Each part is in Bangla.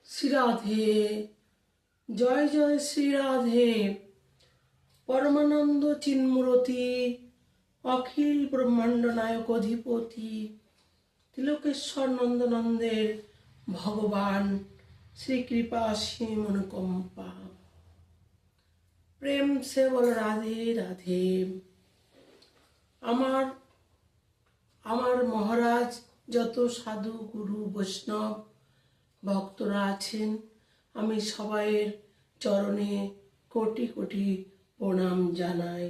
শ্রী রাধে। জয় জয় শ্রী রাধে। পরমানন্দ চিন্মূরতি, অখিল ব্রহ্মাণ্ড নায়ক অধিপতি, তিলকেশ্বর নন্দনন্দের ভগবান, শ্রী কৃপা সীম অনুকম্পা। প্রেম সে বল রাধে রাধে। আমার মহারাজ, যত সাধু গুরু বৈষ্ণব ভক্তরা আছেন, আমি সবাইয়ের চরণে কোটি কোটি প্রণাম জানাই।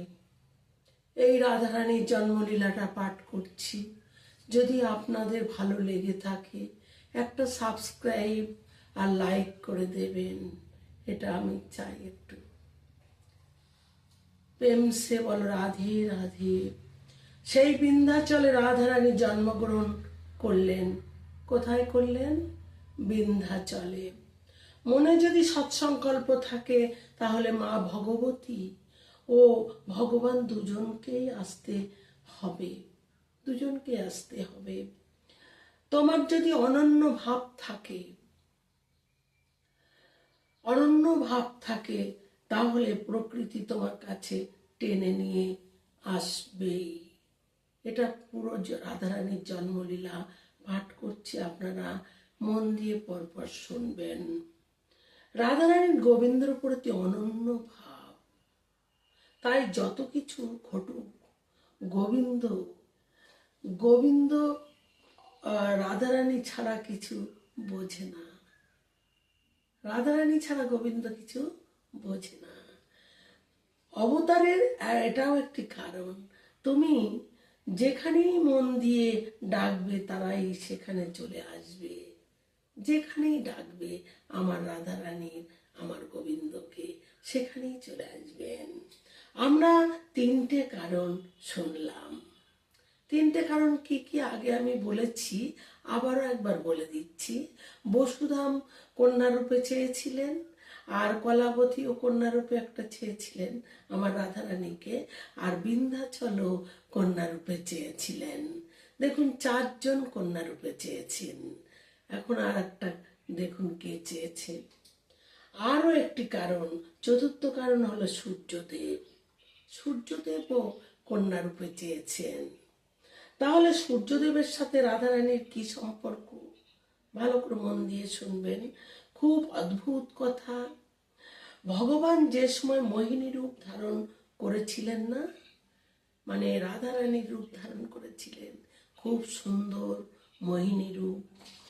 এই রাধারানীর জন্মলীলাটা পাঠ করছি। যদি আপনাদের ভালো লেগে থাকে একটা সাবস্ক্রাইব আর লাইক করে দেবেন, এটা আমি চাই একটু। প্রেম সে বল রাধে রাধে। সেই বিন্ধ্যাচলে রাধারানী জন্মগ্রহণ করলেন। কোথায় করলেন? বিন্ধ্যাচলে। মনে যদি সৎসংকল্প থাকে তাহলে মা ভগবতী ও ভগবান দুজনকেই আসতে হবে, দুজনকে আসতে হবে। তোমার যদি অনন্য ভাব থাকে তাহলে প্রকৃতি তোমার কাছে টেনে নিয়ে আসবেই। এটা পুরো রাধারানীর জন্মলীলা পাঠ করছি, আপনারা মন দিয়ে পরপর শুনবেন। রাধারানীর গোবিন্দের প্রতি অনন্য ভাব, তাই যত কিছু ঘটুক গোবিন্দ রাধারানী ছাড়া কিছু বোঝে না। রাধারানী ছাড়া গোবিন্দ কিছু বোঝে না। অবতারের এটাও একটি কারণ, তুমি যেখানেই মন দিয়ে ডাকবে তারাই সেখানে চলে আসবে। যেখানেই ডাকবে আমার রাধারানীর, আমার গোবিন্দকে, সেখানেই চলে আসবেন। আমরা তিনটে কারণ শুনলাম। তিনটে কারণ কি কি আগে আমি বলেছি, আবারও একবার বলে দিচ্ছি। বসুধাম কন্যারূপে চেয়েছিলেন, আর কলাবতী ও কন্যারূপে একটা চেয়েছিলেন আমার রাধারানীকে, আর বিন্ধ্যাচলও কন্যারূপে চেয়েছিলেন। দেখুন, 4জন কন্যারূপে চেয়েছেন। এখন আর একটা দেখুন কে চেয়েছে। আরও একটি কারণ, চতুর্থ কারণ হলো সূর্যদেব। সূর্যদেবও কন্যারূপে চেয়েছেন। তাহলে সূর্যদেবের সাথে রাধারানীর কি সম্পর্ক? ভালো করে মন দিয়ে শুনবেন, খুব অদ্ভুত কথা। ভগবান যে সময় মোহিনী রূপ ধারণ করেছিলেন না, মানে রাধারানীর রূপ ধারণ করেছিলেন, খুব সুন্দর মোহিনী রূপ।